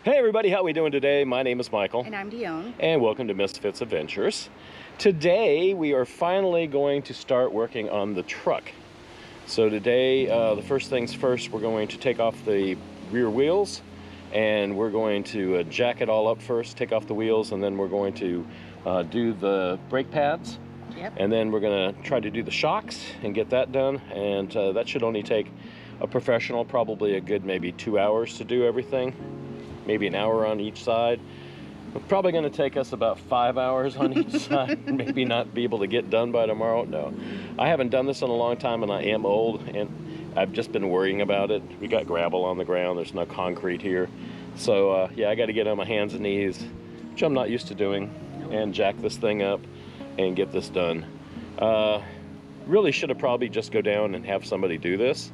Hey everybody, how are we doing today? My name is Michael. And I'm Dione. And welcome to Misfits Adventures. Today we are finally going to start working on the truck. So today, the first things first, we're going to take off the rear wheels and we're going to jack it all up first, take off the wheels, and then we're going to do the brake pads. Yep. And then we're going to try to do the shocks and get that done. And that should only take a professional probably a good maybe 2 hours to do everything. Maybe an hour on each side. It's probably going to take us about 5 hours on each side. Maybe not be able to get done by tomorrow. No, I haven't done this in a long time, and I am old, and I've just been worrying about it. We got gravel on the ground. There's no concrete here, so yeah, I got to get on my hands and knees, which I'm not used to doing, and jack this thing up and get this done. Really should have probably just go down and have somebody do this.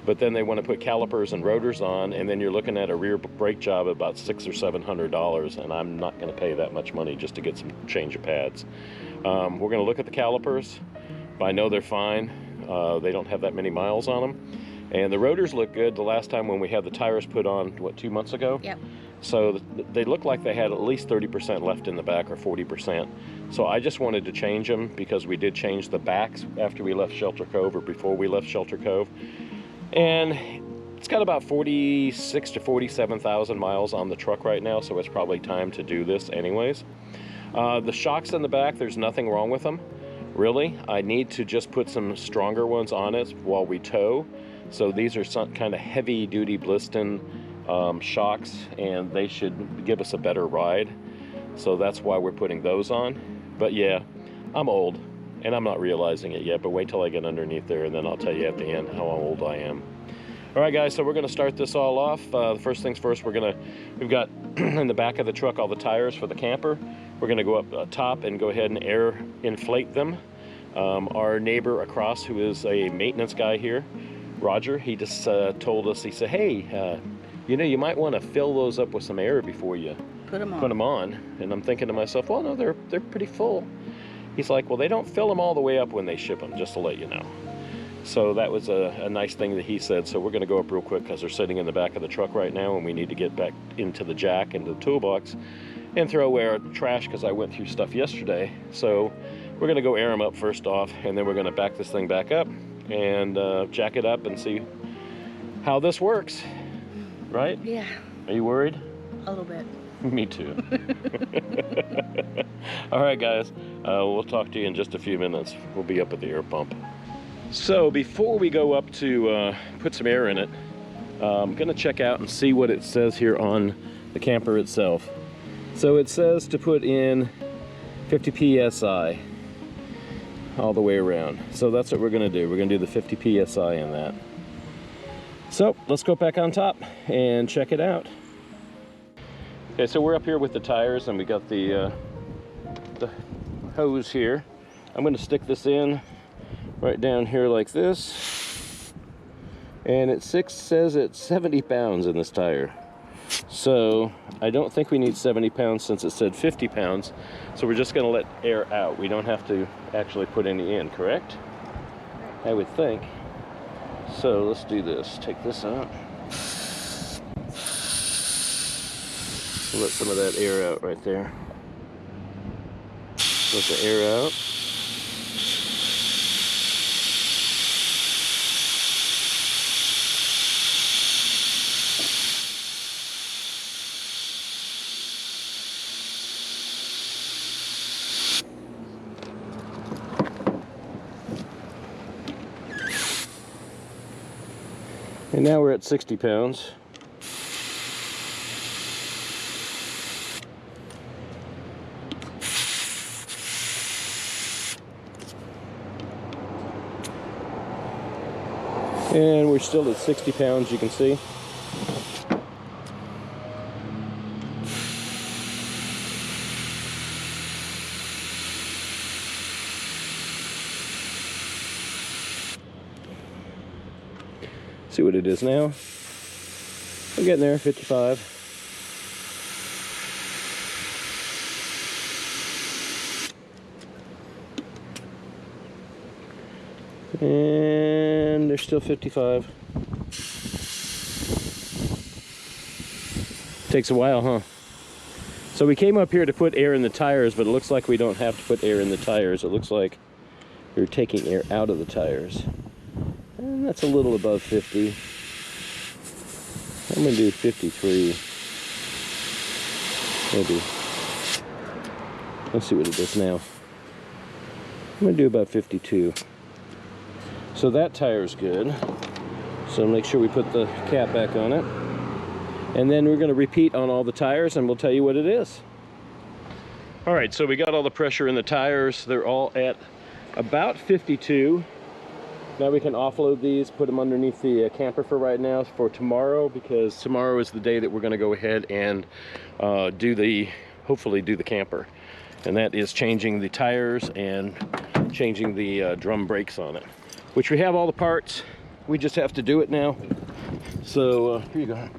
But then they want to put calipers and rotors on, and then you're looking at a rear brake job at about $600 or $700, and I'm not going to pay that much money just to get some change of pads. We're going to look at the calipers. I know they're fine. They don't have that many miles on them. And the rotors look good. The last time when we had the tires put on, what, 2 months ago? Yep. So they look like they had at least 30% left in the back, or 40%. So I just wanted to change them because we did change the backs after we left Shelter Cove, or before we left Shelter Cove. And it's got about 46 to 47,000 miles on the truck right now, so it's probably time to do this anyways. The shocks in the back, there's nothing wrong with them, really. I need to just put some stronger ones on it while we tow. So these are some kind of heavy-duty Bliston shocks, and they should give us a better ride. So that's why we're putting those on. But yeah, I'm old. And I'm not realizing it yet, but wait till I get underneath there, and then I'll tell you at the end how old I am. All right, guys, so we're going to start this all off. The first things first, we've got in the back of the truck all the tires for the camper. We're going to go up top and go ahead and air inflate them. Our neighbor across, who is a maintenance guy here, Roger, he just told us, he said, hey, you know, you might want to fill those up with some air before you put them on. And I'm thinking to myself, well, no, they're pretty full. He's like, well, they don't fill them all the way up when they ship them, just to let you know. So that was a nice thing that he said. So we're going to go up real quick because they're sitting in the back of the truck right now, and we need to get back into the jack, into the toolbox, and throw away our trash because I went through stuff yesterday. So we're going to go air them up first off, and then we're going to back this thing back up and jack it up and see how this works. Right? Yeah. Are you worried? A little bit. Me too. All right, guys, we'll talk to you in just a few minutes. We'll be up at the air pump. So before we go up to put some air in it, I'm gonna check out and see what it says here on the camper itself. So it says to put in 50 psi all the way around. So that's what we're gonna do. We're gonna do the 50 psi in that. So let's go back on top and check it out. Okay, so we're up here with the tires, and we got the hose here. I'm going to stick this in right down here like this, and it says it's 70 pounds in this tire. So I don't think we need 70 pounds since it said 50 pounds. So we're just going to let air out. We don't have to actually put any in, correct? I would think. So let's do this. Take this out. Let some of that air out right there. Let the air out. And now we're at 60 pounds. And we're still at 60 pounds, you can see. See what it is now. We're getting there, 55. And they're still 55. Takes a while, huh? So we came up here to put air in the tires, but it looks like we don't have to put air in the tires. It looks like we're taking air out of the tires. And that's a little above 50. I'm gonna do 53. Maybe. Let's see what it is now. I'm gonna do about 52. So that tire's good. So make sure we put the cap back on it. And then we're gonna repeat on all the tires and we'll tell you what it is. All right, so we got all the pressure in the tires. They're all at about 52. Now we can offload these, put them underneath the camper for right now for tomorrow, because tomorrow is the day that we're gonna go ahead and hopefully do the camper. And that is changing the tires and changing the drum brakes on it, which we have all the parts. We just have to do it now. So here you go.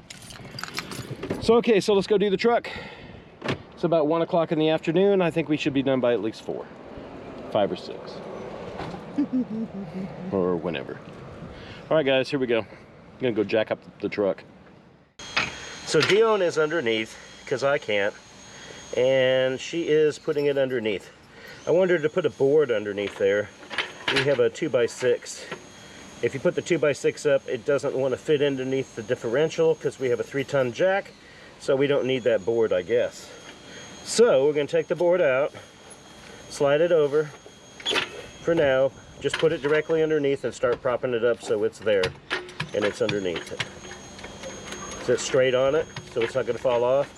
So okay, so let's go do the truck. It's about 1 o'clock in the afternoon. I think we should be done by at least 4, 5 or 6. Or whenever. All right guys, here we go. I'm gonna go jack up the truck. So Dione is underneath, because I can't. And she is putting it underneath. I wanted her to put a board underneath there. We have a 2x6. If you put the 2x6 up, it doesn't want to fit underneath the differential because we have a 3-ton jack, so we don't need that board, I guess. So we're going to take the board out, slide it over. For now, just put it directly underneath and start propping it up so it's there and it's underneath it. Sit straight on it so it's not going to fall off.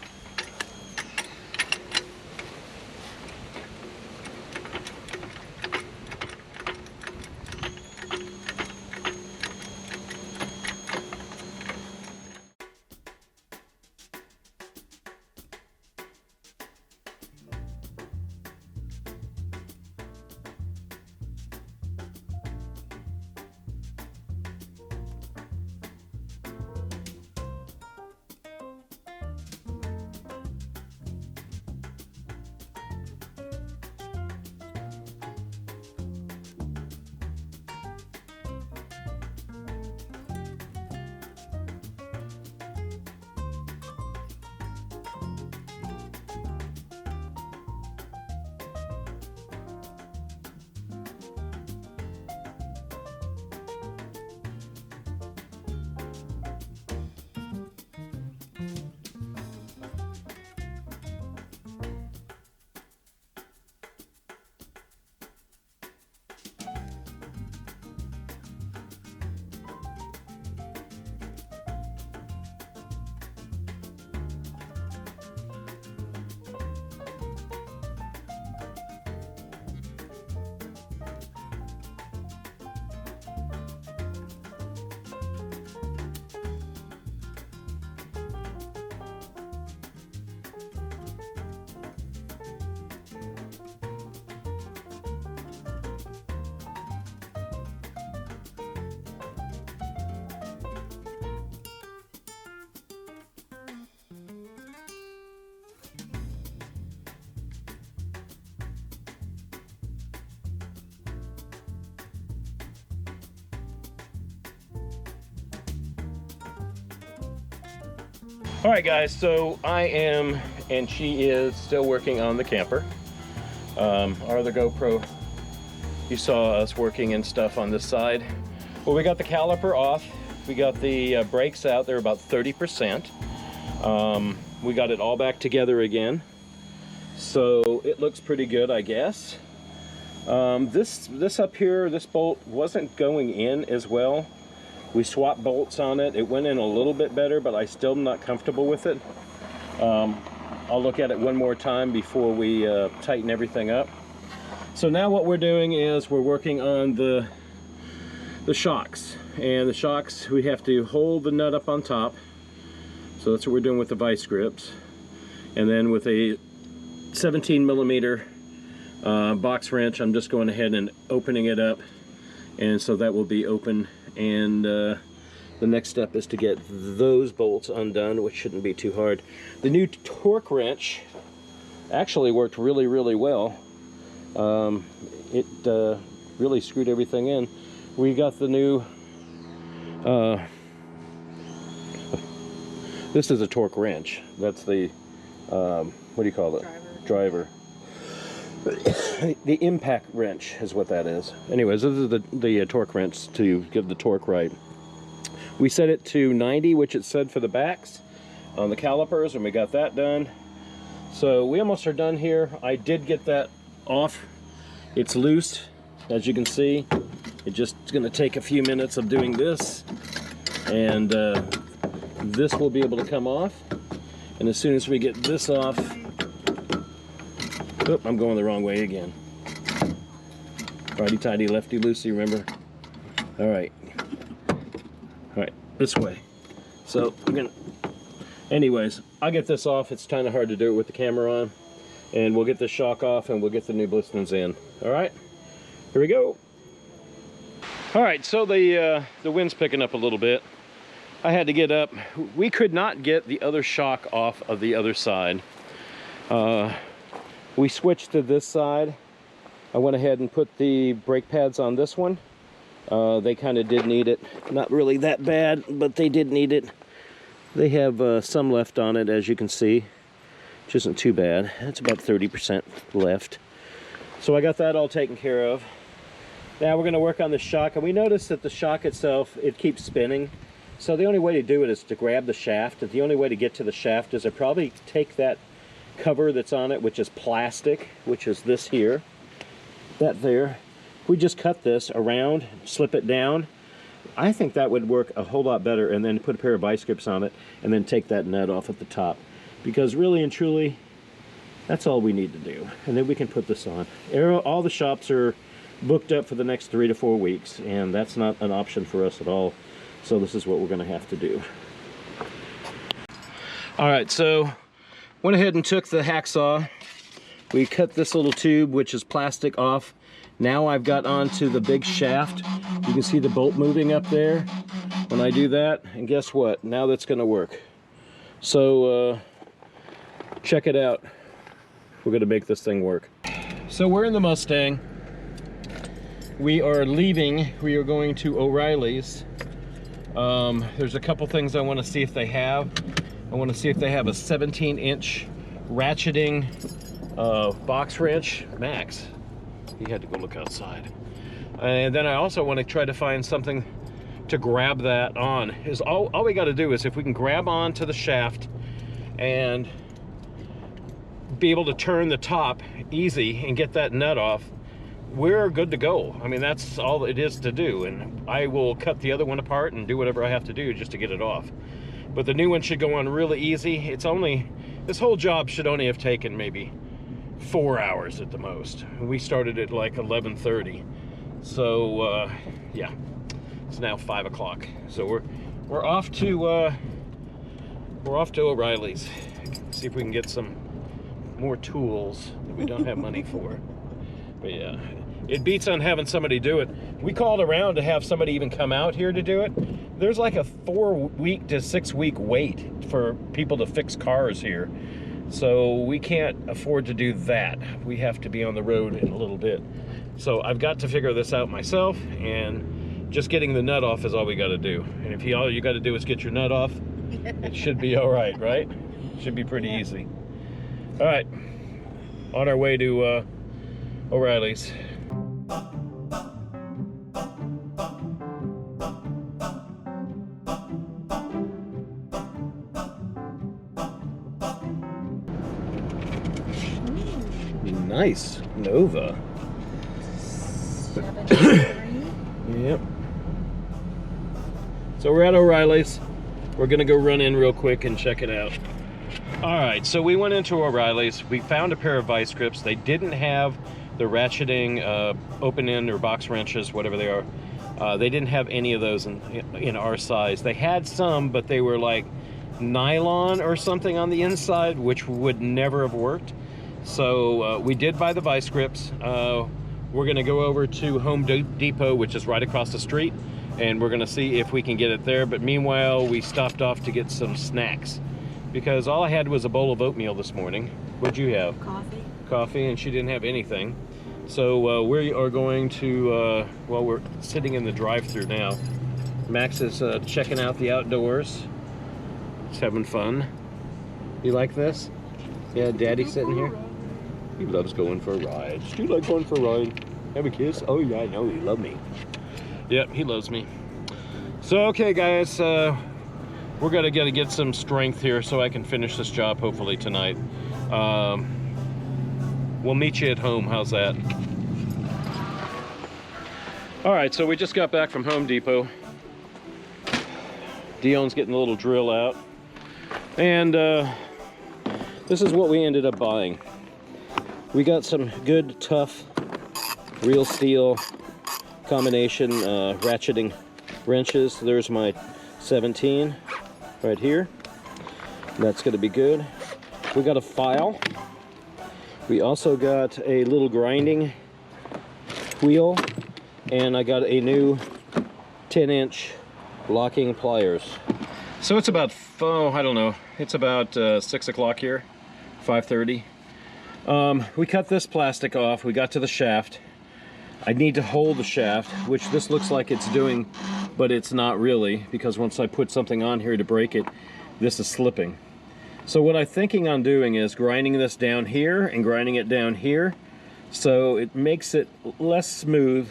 All right guys, so I am, and she is still working on the camper. Our other GoPro, you saw us working and stuff on this side. Well, we got the caliper off. We got the brakes out. They're about 30%. We got it all back together again. So it looks pretty good, I guess. This up here, this bolt wasn't going in as well. We swapped bolts on it. It went in a little bit better, but I still am not comfortable with it. I'll look at it one more time before we tighten everything up. So now what we're doing is we're working on the shocks. And the shocks, we have to hold the nut up on top. So that's what we're doing with the vice grips. And then with a 17mm box wrench, I'm just going ahead and opening it up. And so that will be open. And the next step is to get those bolts undone, which shouldn't be too hard. The new torque wrench actually worked really, really well. It really screwed everything in. We got the new This is a torque wrench. That's the, what do you call it? Driver. The impact wrench is what that is. Anyways, this is the torque wrench to give the torque right. We set it to 90, which it said for the backs on the calipers, and we got that done. So we almost are done here. I did get that off. It's loose, as you can see. It's just going to take a few minutes of doing this, and this will be able to come off. And as soon as we get this off, oh, I'm going the wrong way again. Righty tighty, lefty loosey, remember? All right, this way. So I'm gonna, anyways, I'll get this off. It's kind of hard to do it with the camera on, and we'll get the shock off and we'll get the new blistons in. All right, here we go. All right, so the wind's picking up a little bit. I had to get up. We could not get the other shock off of the other side. We switched to this side. I went ahead and put the brake pads on this one. They kind of did need it. Not really that bad, but they did need it. They have some left on it, as you can see, which isn't too bad. It's about 30% left. So I got that all taken care of. Now we're going to work on the shock, and we noticed that the shock itself, it keeps spinning. So the only way to do it is to grab the shaft. And the only way to get to the shaft is to probably take that cover that's on it, which is plastic, which is this here, that there. We just cut this around, slip it down. I think that would work a whole lot better, and then put a pair of vice grips on it and then take that nut off at the top, because really and truly that's all we need to do, and then we can put this on. All the shops are booked up for the next 3 to 4 weeks, and that's not an option for us at all. So this is what we're going to have to do. All right, so went ahead and took the hacksaw. We cut this little tube, which is plastic, off. Now I've got onto the big shaft. You can see the bolt moving up there when I do that, and guess what? Now that's going to work. So check it out. We're going to make this thing work. So we're in the Mustang. We are leaving. We are going to O'Reilly's. There's a couple things I want to see if they have. I want to see if they have a 17-inch ratcheting box wrench. Max, he had to go look outside. And then I also want to try to find something to grab that on. Is all we got to do is if we can grab onto the shaft and be able to turn the top easy and get that nut off, we're good to go. I mean, that's all it is to do, and I will cut the other one apart and do whatever I have to do just to get it off. But the new one should go on really easy. It's only, this whole job should only have taken maybe 4 hours at the most. We started at like 11:30. So yeah, it's now 5 o'clock. So we're off to O'Reilly's. See if we can get some more tools that we don't have money for. But yeah, it beats on having somebody do it. We called around to have somebody even come out here to do it. There's like a 4-week to 6-week wait for people to fix cars here. So we can't afford to do that. We have to be on the road in a little bit. So I've got to figure this out myself, and just getting the nut off is all we got to do. And if all you got to do is get your nut off, it should be all right, right? Should be pretty easy. All right, on our way to O'Reilly's. Nice Nova. Yep. So we're at O'Reilly's. We're gonna go run in real quick and check it out. All right, so we went into O'Reilly's. We found a pair of vice grips. They didn't have the ratcheting open end or box wrenches, whatever they are. They didn't have any of those in our size. They had some, but they were like nylon or something on the inside, which would never have worked. So we did buy the vice grips. We're gonna go over to Home Depot, which is right across the street, and we're gonna see if we can get it there. But meanwhile, we stopped off to get some snacks, because all I had was a bowl of oatmeal this morning. What'd you have? Coffee. Coffee, and she didn't have anything. So we are going to, well, we're sitting in the drive-thru now. Max is checking out the outdoors. It's having fun. You like this? Yeah, Daddy's sitting here. He loves going for rides. Do you like going for a ride? Have a kiss? Oh yeah, I know, you love me. Yep, he loves me. So, okay guys, we're gonna get some strength here so I can finish this job hopefully tonight. We'll meet you at home, how's that? All right, so we just got back from Home Depot. Dion's getting a little drill out. And this is what we ended up buying. We got some good, tough, real steel combination ratcheting wrenches. There's my 17 right here. That's gonna be good. We got a file. We also got a little grinding wheel, and I got a new 10-inch locking pliers. So it's about, I don't know, it's about 6 o'clock here, 5:30. We cut this plastic off. We got to the shaft. I need to hold the shaft, which this looks like it's doing, but it's not really, because once I put something on here to break it, this is slipping. So what I'm thinking on doing is grinding this down here and grinding it down here, so it makes it less smooth,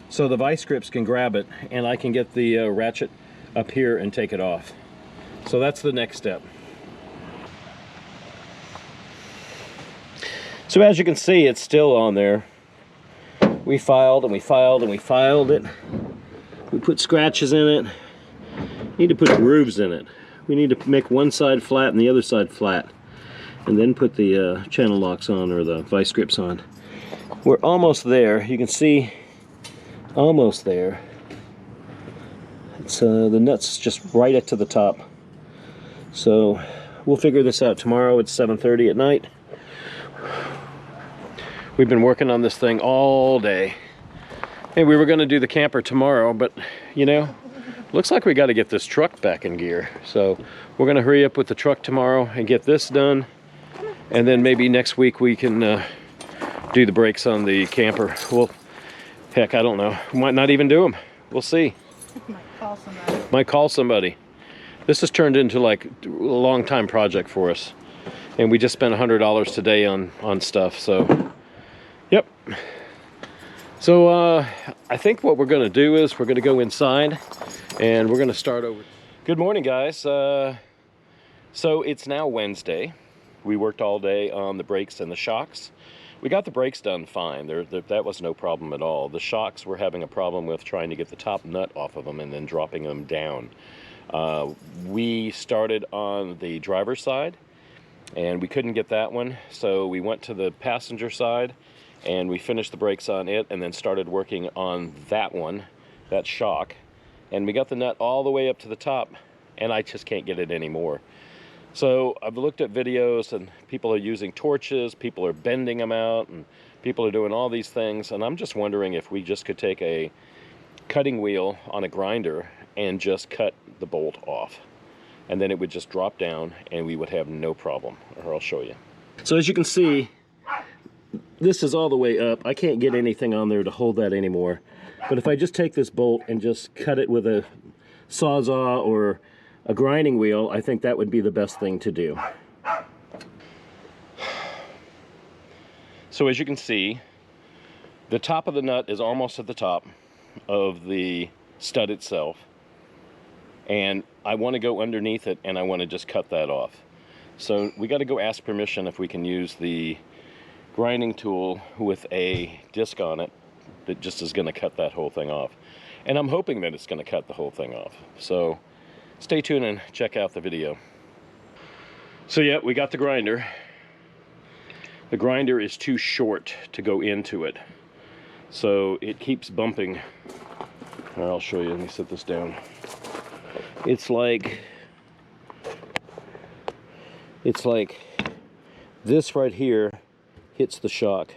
so the vice grips can grab it, and I can get the ratchet up here and take it off. So that's the next step. So as you can see, it's still on there. We filed and we filed and we filed it. We put scratches in it. Need to put grooves in it. We need to make one side flat and the other side flat, and then put the channel locks on, or the vice grips on. We're almost there. You can see, almost there. It's the nuts just right up to the top. So we'll figure this out tomorrow. It's 7:30 at night. We've been working on this thing all day. And we were going to do the camper tomorrow, but you know, looks like we got to get this truck back in gear. So we're going to hurry up with the truck tomorrow and get this done. And then maybe next week we can do the brakes on the camper. Well, heck, I don't know. We might not even do them. We'll see. Might call somebody. Might call somebody. This has turned into like a long time project for us. And we just spent $100 today on stuff, so yep. So I think what we're going to do is we're going to go inside and we're going to start over. Good morning, guys. So it's now Wednesday. We worked all day on the brakes and the shocks. We got the brakes done fine. That was no problem at all. The shocks we're having a problem with trying to get the top nut off of them and then dropping them down. We started on the driver's side and we couldn't get that one, so we went to the passenger side and we finished the brakes on it and then started working on that one, that shock, and we got the nut all the way up to the top, and I just can't get it anymore. So I've looked at videos and people are using torches, people are bending them out, and people are doing all these things, and I'm just wondering if we just could take a cutting wheel on a grinder and just cut the bolt off, and then it would just drop down and we would have no problem. Or I'll show you. So as you can see, this is all the way up. I can't get anything on there to hold that anymore. But if I just take this bolt and just cut it with a sawzall or a grinding wheel, I think that would be the best thing to do. So as you can see, the top of the nut is almost at the top of the stud itself. And I want to go underneath it and I want to just cut that off. So we got to go ask permission if we can use the grinding tool with a disc on it that just is going to cut that whole thing off. And I'm hoping that it's going to cut the whole thing off. So stay tuned and check out the video. So yeah, we got the grinder. The grinder is too short to go into it, so it keeps bumping. I'll show you. Let me set this down. It's like this right here hits the shock,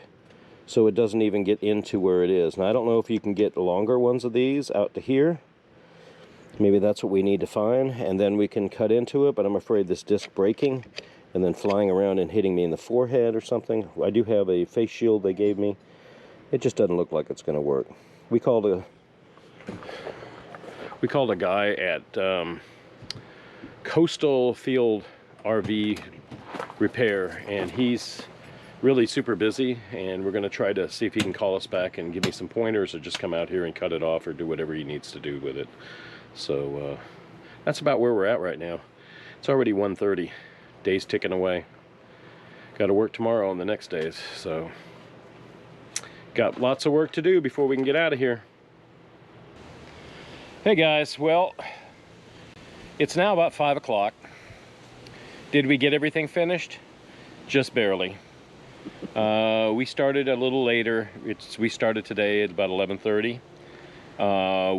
so it doesn't even get into where it is. Now I don't know if you can get longer ones of these out to here. Maybe that's what we need to find, and then we can cut into it, but I'm afraid this disc breaking and then flying around and hitting me in the forehead or something. I do have a face shield they gave me. It just doesn't look like it's going to work. We called a guy at Coastal Field RV Repair, and he's really super busy, and we're going to try to see if he can call us back and give me some pointers, or just come out here and cut it off or do whatever he needs to do with it. So that's about where we're at right now. It's already 1:30. Day's ticking away. Got to work tomorrow and the next days, so got lots of work to do before we can get out of here. Hey guys, well, it's now about 5 o'clock. Did we get everything finished? Just barely. We started a little later. We started today at about 11:30.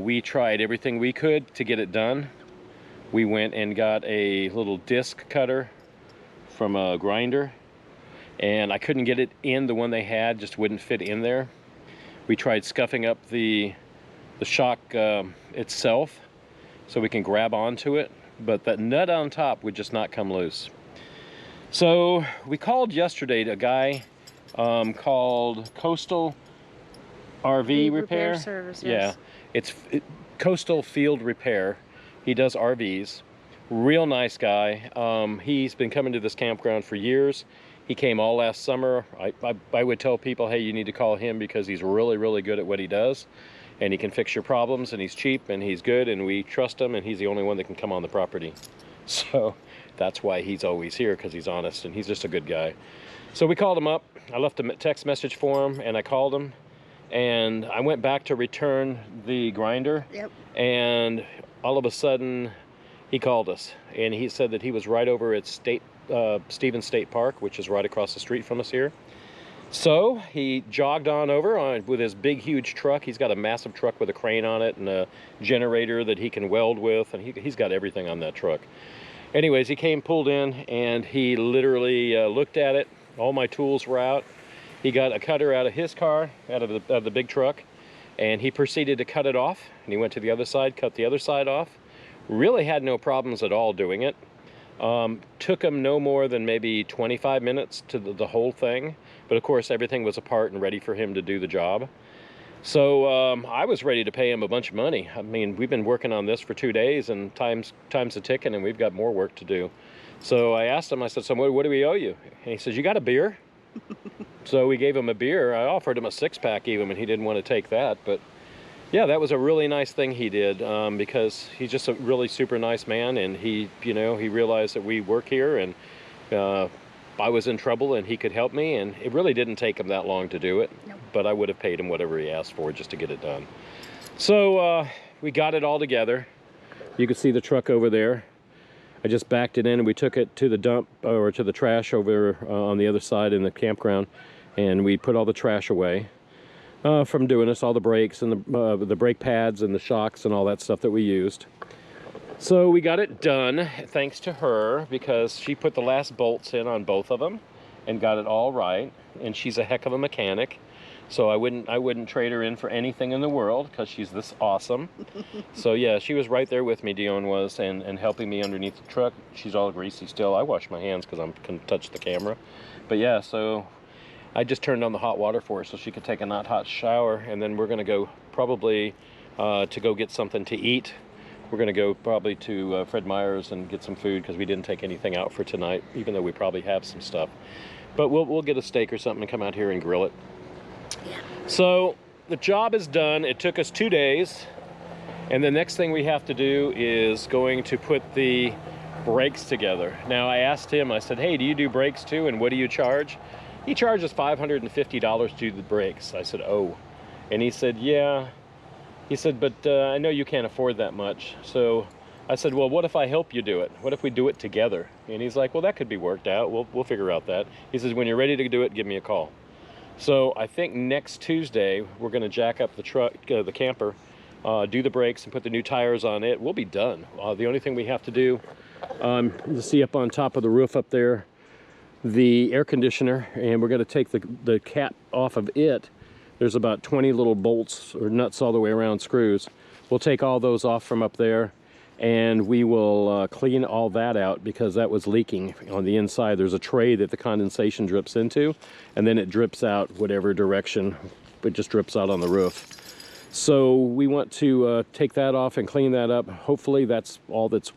We tried everything we could to get it done. We went and got a little disc cutter from a grinder, and I couldn't get it in. The one they had just wouldn't fit in there. We tried scuffing up the shock itself so we can grab onto it, but that nut on top would just not come loose. So we called yesterday a guy called Coastal RV Repair Service, yes. Yeah, it's Coastal Field Repair. He does RVs. Real nice guy. He's been coming to this campground for years. He came all last summer. I would tell people, hey, you need to call him because he's really, really good at what he does. And he can fix your problems, and he's cheap, and he's good, and we trust him, and he's the only one that can come on the property. So that's why he's always here, because he's honest, and he's just a good guy. So we called him up. I left a text message for him, and I called him. And I went back to return the grinder. Yep. And all of a sudden, he called us, and he said that he was right over at Stevens State Park, which is right across the street from us here. So he jogged on over with his big, huge truck. He's got a massive truck with a crane on it and a generator that he can weld with, and he's got everything on that truck. Anyways, he came, pulled in, and he literally looked at it. All my tools were out. He got a cutter out of his car, out of the big truck, and he proceeded to cut it off. And he went to the other side, cut the other side off. Really had no problems at all doing it. Took him no more than maybe 25 minutes to the whole thing. But of course, everything was apart and ready for him to do the job. So I was ready to pay him a bunch of money. I mean, we've been working on this for 2 days, and time's a ticking, and we've got more work to do. So I asked him, I said, so what do we owe you? And he says, you got a beer? So we gave him a beer. I offered him a 6-pack even, and he didn't want to take that. But yeah, that was a really nice thing he did, because he's just a really super nice man, and he realized that we work here, and I was in trouble and he could help me, and it really didn't take him that long to do it. Nope. But I would have paid him whatever he asked for just to get it done. So we got it all together. You can see the truck over there. I just backed it in, and we took it to the dump, or to the trash over on the other side in the campground, and we put all the trash away from doing this, all the brakes and the brake pads and the shocks and all that stuff that we used. So we got it done thanks to her, because she put the last bolts in on both of them and got it all right, and she's a heck of a mechanic. So I wouldn't trade her in for anything in the world, because she's this awesome. So yeah, she was right there with me, Dione was, and helping me underneath the truck. She's all greasy still. I wash my hands because I can touch the camera. But yeah, so I just turned on the hot water for her so she could take a not hot shower, and then we're gonna go probably to go get something to eat. We're gonna go probably to Fred Meyer's and get some food, because we didn't take anything out for tonight, even though we probably have some stuff. But we'll get a steak or something and come out here and grill it. Yeah. So the job is done. It took us 2 days, and the next thing we have to do is going to put the brakes together. Now I asked him, I said, hey, do you do brakes too, and what do you charge? He charges $550 to do the brakes. I said, oh. And he said, yeah. He said, but I know you can't afford that much. So I said, well, what if I help you do it? What if we do it together? And he's like, well, that could be worked out. We'll figure out that. He says, when you're ready to do it, give me a call. So I think next Tuesday, we're gonna jack up the truck, the camper, do the brakes and put the new tires on it. We'll be done. The only thing we have to do, you see up on top of the roof up there, the air conditioner, and we're gonna take the cap off of it. There's about 20 little bolts or nuts all the way around, screws. We'll take all those off from up there, and we will clean all that out, because that was leaking on the inside. There's a tray that the condensation drips into, and then it drips out whatever direction. It just drips out on the roof. So we want to take that off and clean that up. Hopefully that's all that's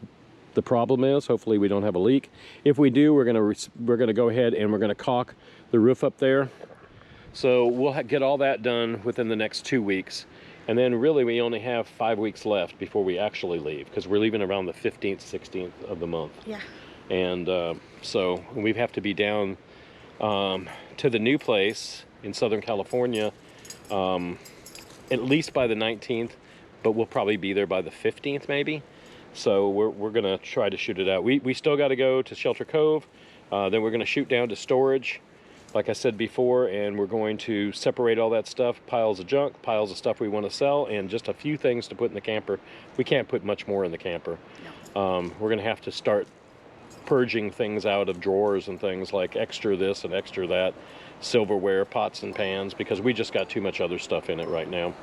the problem is. Hopefully we don't have a leak. If we do, we're gonna go ahead and we're gonna caulk the roof up there. So we'll get all that done within the next 2 weeks. And then really we only have 5 weeks left before we actually leave, because we're leaving around the 15th, 16th of the month. Yeah. And so we have to be down to the new place in Southern California at least by the 19th, but we'll probably be there by the 15th maybe. So we're gonna try to shoot it out. We still got to go to Shelter Cove, then we're gonna shoot down to storage, like I said before, and we're going to separate all that stuff, piles of junk, piles of stuff we want to sell, and just a few things to put in the camper. We can't put much more in the camper. No. We're gonna have to start purging things out of drawers and things, like extra this and extra that, silverware, pots and pans, because we just got too much other stuff in it right now.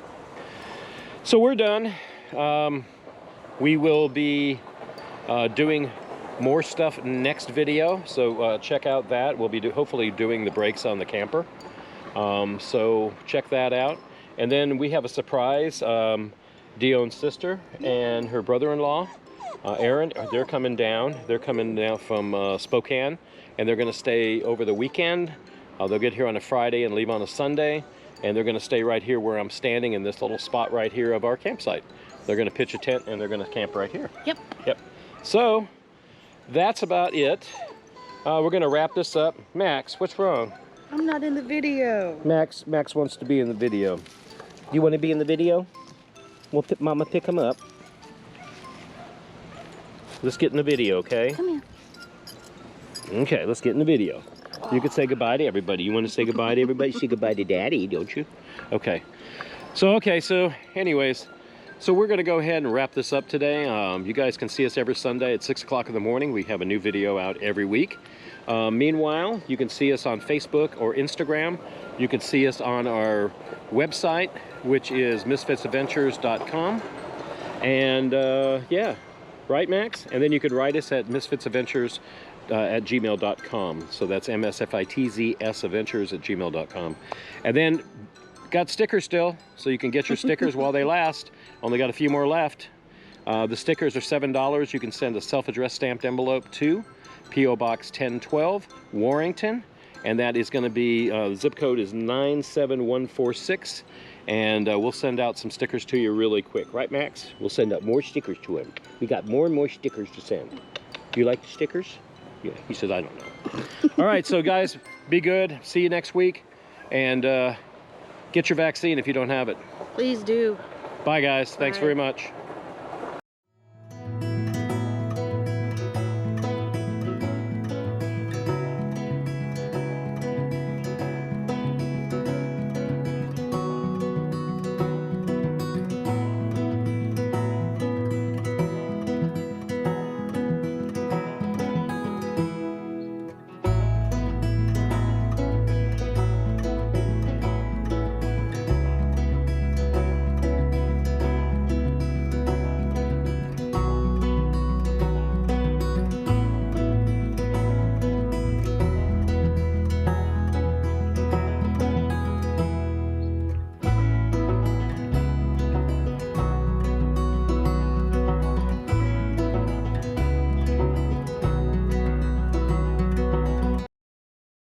So we're done. We will be doing more stuff next video, so check out that. We'll be hopefully doing the brakes on the camper, so check that out. And then we have a surprise. Dion's sister and her brother-in-law, Aaron, they're coming down from Spokane, and they're going to stay over the weekend. They'll get here on a Friday and leave on a Sunday, and they're going to stay right here where I'm standing in this little spot right here of our campsite. They're going to pitch a tent and they're going to camp right here. Yep. Yep. So that's about it. We're going to wrap this up. Max, what's wrong? I'm not in the video. Max wants to be in the video. You want to be in the video? We'll Mama pick him up. Let's get in the video, okay? Come here. Okay, let's get in the video. You could say goodbye to everybody. You want to say goodbye to everybody? Say goodbye to Daddy, don't you? Okay. So anyways, so we're going to go ahead and wrap this up today. You guys can see us every Sunday at 6 o'clock in the morning. We have a new video out every week. Meanwhile, you can see us on Facebook or Instagram. You can see us on our website, which is misfitsadventures.com. And yeah, right, Max? And then you could write us at misfitsadventures at gmail.com. So that's MSFITZ'S Adventures at gmail.com. And then got stickers still, so you can get your stickers while they last. Only got a few more left. The stickers are $7. You can send a self-addressed stamped envelope to P.O. Box 1012, Warrington, and that is going to be, the zip code is 97146, and we'll send out some stickers to you really quick. Right, Max? We'll send out more stickers to him. We got more and more stickers to send. Do you like the stickers? Yeah, he says, I don't know. All right, so guys, be good. See you next week, and get your vaccine if you don't have it. Please do. Bye, guys. Thanks Bye. very much.